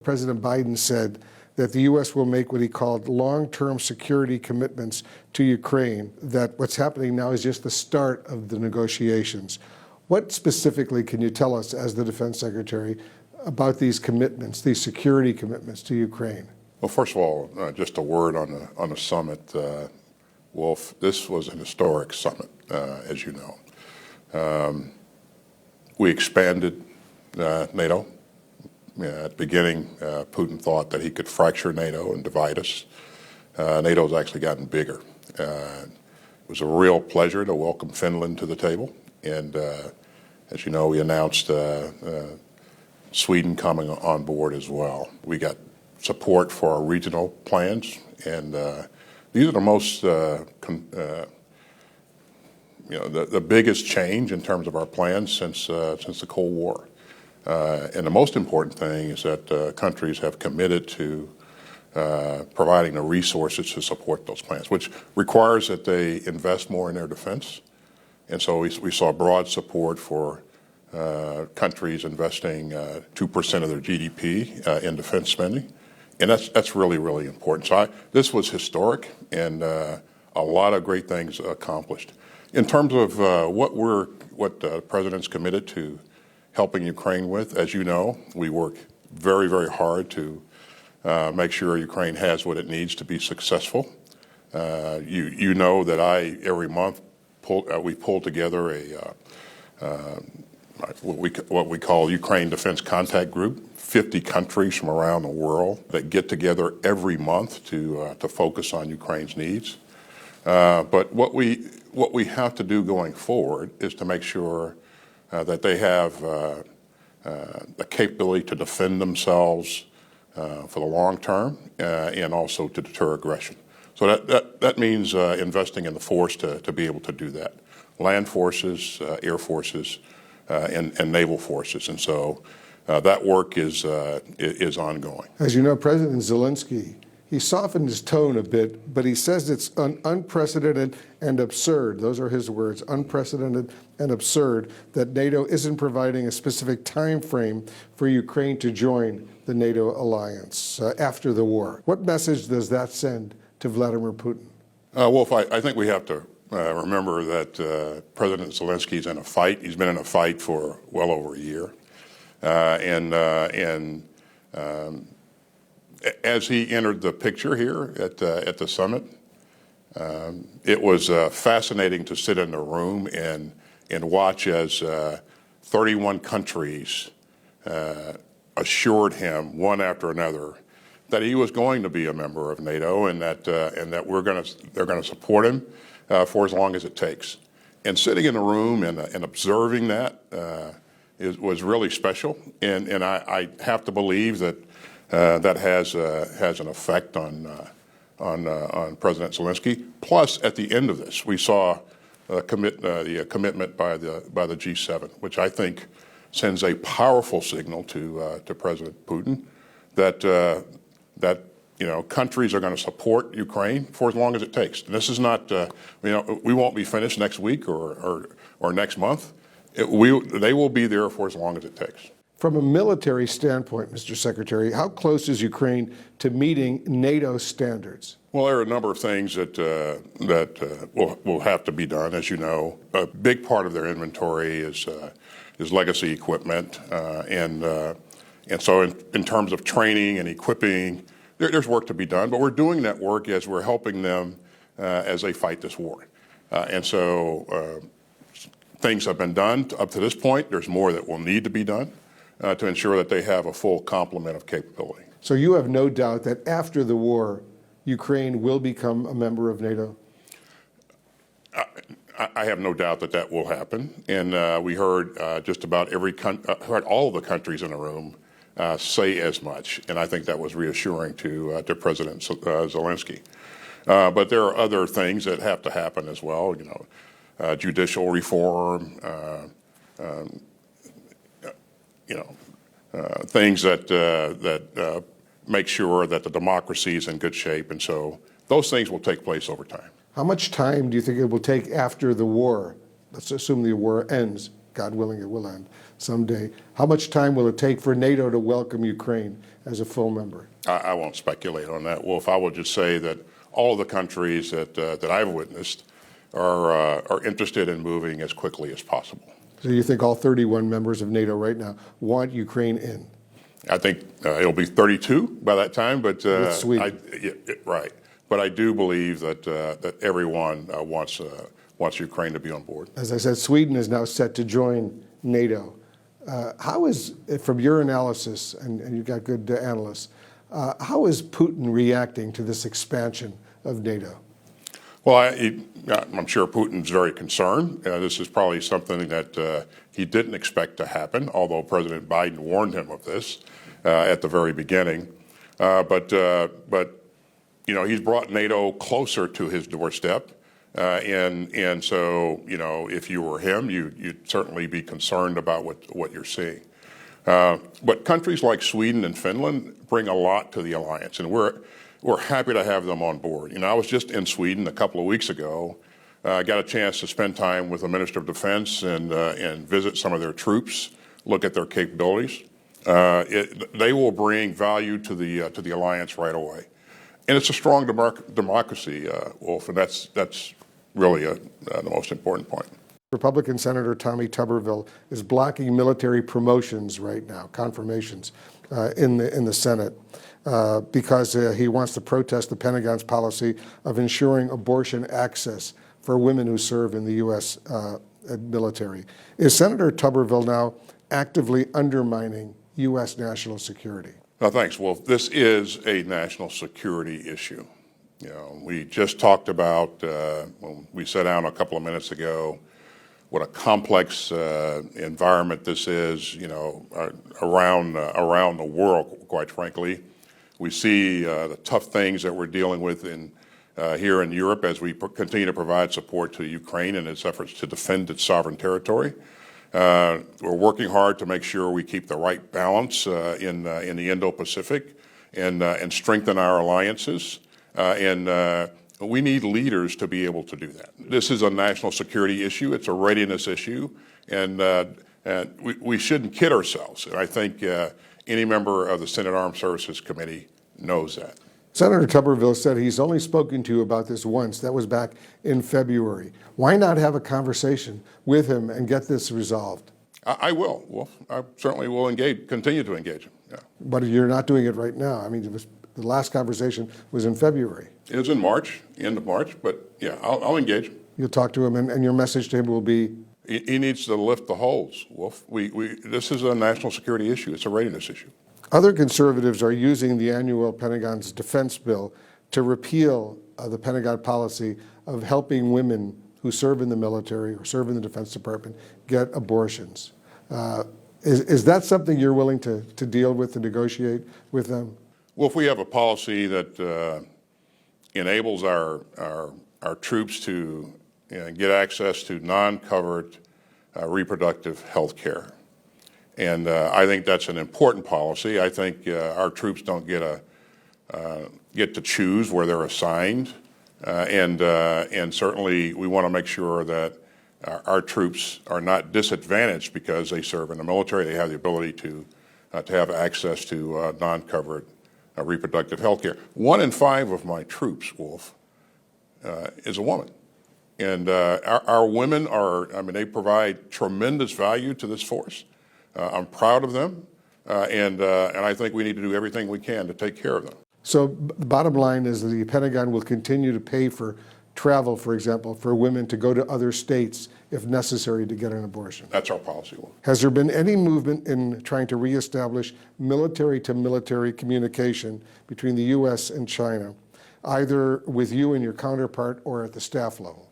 President Biden said that the U.S. will make what he called long-term security commitments to Ukraine, that what's happening now is just the start of the negotiations. What specifically can you tell us as the Defense Secretary about these commitments, these security commitments to Ukraine? Well, first of all, just a word on the summit. Wolf, this was an historic summit, as you know. We expanded NATO. At the beginning, Putin thought that he could fracture NATO and divide us. NATO's actually gotten bigger. It was a real pleasure to welcome Finland to the table. And as you know, we announced Sweden coming on board as well. We got support for our regional plans. And these are the most, the biggest change in terms of our plans since the Cold War. And the most important thing is that countries have committed to providing the resources to support those plans, which requires that they invest more in their defense. And so we saw broad support for countries investing 2% of their GDP in defense spending. And that's really, really important. So this was historic and a lot of great things accomplished. In terms of what the President's committed to helping Ukraine with, as you know, we work very, very hard to make sure Ukraine has what it needs to be successful. You know that every month we pull together what we call Ukraine Defense Contact Group, 50 countries from around the world that get together every month to focus on Ukraine's needs. But what we have to do going forward is to make sure that they have the capability to defend themselves for the long term and also to deter aggression. So that means investing in the force to be able to do that. Land forces, air forces, and naval forces. And so that work is ongoing. As you know, President Zelensky, he softened his tone a bit, but he says it's unprecedented and absurd. Those are his words, unprecedented and absurd, that NATO isn't providing a specific time frame for Ukraine to join the NATO alliance after the war. What message does that send to Vladimir Putin? Wolf, I think we have to remember that President Zelensky's in a fight. He's been in a fight for well over a year. As he entered the picture here at the summit, it was fascinating to sit in the room and watch as 31 countries assured him one after another that he was going to be a member of NATO and that they're going to support him for as long as it takes. And sitting in the room and observing that was really special. And I have to believe that that has an effect on President Zelensky. Plus, at the end of this, we saw the commitment by the G7, which I think sends a powerful signal to President Putin that countries are going to support Ukraine for as long as it takes. And this is not we won't be finished next week or next month. They will be there for as long as it takes. From a military standpoint, Mr. Secretary, how close is Ukraine to meeting NATO standards? Well, there are a number of things that will have to be done. As you know, a big part of their inventory is legacy equipment, and so in terms of training and equipping, there's work to be done. But we're doing that work as we're helping them as they fight this war, and so things have been done up to this point. There's more that will need to be done to ensure that they have a full complement of capability. So you have no doubt that after the war, Ukraine will become a member of NATO? I have no doubt that will happen. And we heard just about heard all of the countries in the room say as much. And I think that was reassuring to President Zelensky. But there are other things that have to happen as well, judicial reform, things that make sure that the democracy is in good shape. And so those things will take place over time. How much time do you think it will take after the war? Let's assume the war ends. God willing, it will end someday. How much time will it take for NATO to welcome Ukraine as a full member? I won't speculate on that, Wolf. I will just say that all of the countries that I've witnessed are interested in moving as quickly as possible. So you think all 31 members of NATO right now want Ukraine in? I think it'll be 32 by that time, but With Sweden. right. But I do believe that everyone wants Ukraine to be on board. As I said, Sweden is now set to join NATO. How is, from your analysis, and you've got good analysts, how is Putin reacting to this expansion of NATO? Well, I'm sure Putin's very concerned. This is probably something that he didn't expect to happen, although President Biden warned him of this at the very beginning. But you know, he's brought NATO closer to his doorstep. And so, you know, if you were him, you'd certainly be concerned about what you're seeing. But countries like Sweden and Finland bring a lot to the alliance, and we're happy to have them on board. You know, I was just in Sweden a couple of weeks ago. I got a chance to spend time with the Minister of Defense and visit some of their troops, look at their capabilities. They will bring value to the alliance right away. And it's a strong democracy, Wolf, and that's really the most important point. Republican Senator Tommy Tuberville is blocking military promotions right now, confirmations, in the Senate, because he wants to protest the Pentagon's policy of ensuring abortion access for women who serve in the U.S. Military. Is Senator Tuberville now actively undermining U.S. national security? No, thanks, Wolf. This is a national security issue. You know, we just talked about, when we sat down a couple of minutes ago, what a complex environment this is, you know, around the world, quite frankly. We see the tough things that we're dealing with here in Europe as we continue to provide support to Ukraine in its efforts to defend its sovereign territory. We're working hard to make sure we keep the right balance in the Indo-Pacific and strengthen our alliances. We need leaders to be able to do that. This is a national security issue. It's a readiness issue, and we shouldn't kid ourselves. And I think any member of the Senate Armed Services Committee knows that. Senator Tuberville said he's only spoken to you about this once. That was back in February. Why not have a conversation with him and get this resolved? I will. Well, I certainly will continue to engage him. Yeah. But you're not doing it right now. I mean, the last conversation was in February. It was in March, end of March, but yeah, I'll engage him. You'll talk to him, and your message to him will be? He needs to lift the holds, Wolf. This is a national security issue. It's a readiness issue. Other conservatives are using the annual Pentagon's defense bill to repeal the Pentagon policy of helping women who serve in the military or serve in the Defense Department get abortions. Is that something you're willing to deal with, to negotiate with them? Well, if we have a policy that enables our troops to get access to non-covered reproductive health care, and I think that's an important policy. I think our troops don't get to choose where they're assigned, and certainly we want to make sure that our troops are not disadvantaged because they serve in the military. They have the ability to have access to non-covered reproductive health care. 1 in 5 of my troops, Wolf, is a woman. And our women they provide tremendous value to this force. I'm proud of them, and I think we need to do everything we can to take care of them. So the bottom line is that the Pentagon will continue to pay for travel, for example, for women to go to other states if necessary to get an abortion. That's our policy. Has there been any movement in trying to reestablish military-to-military communication between the U.S. and China, either with you and your counterpart or at the staff level?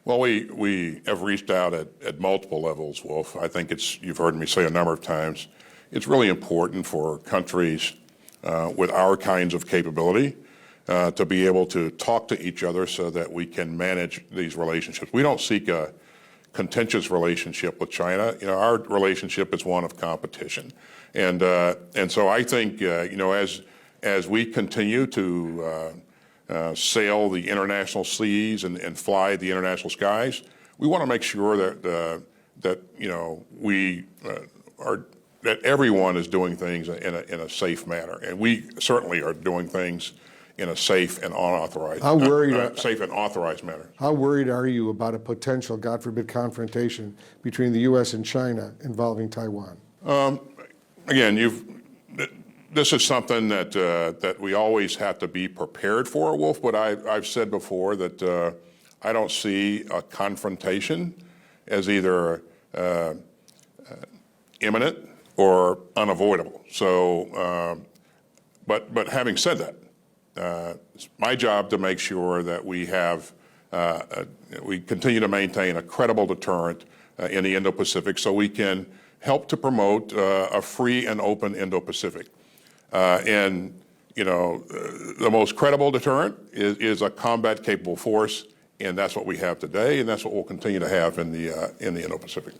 Well, we have reached out at multiple levels, Wolf. I think you've heard me say a number of times, it's really important for countries with our kinds of capability to be able to talk to each other so that we can manage these relationships. We don't seek a contentious relationship with China. You know, our relationship is one of competition. And so I think, as we continue to sail the international seas and fly the international skies, we want to make sure that we are that everyone is doing things in a safe manner, and we certainly are doing things in a safe and unauthorized, safe and authorized manner. How worried are you about a potential, God forbid, confrontation between the U.S. and China involving Taiwan? Again, this is something that we always have to be prepared for, Wolf. But I've said before that I don't see a confrontation as either imminent or unavoidable. So, but having said that, it's my job to make sure that we have we continue to maintain a credible deterrent in the Indo-Pacific, so we can help to promote a free and open Indo-Pacific. And the most credible deterrent is a combat-capable force, and that's what we have today, and that's what we'll continue to have in the Indo-Pacific.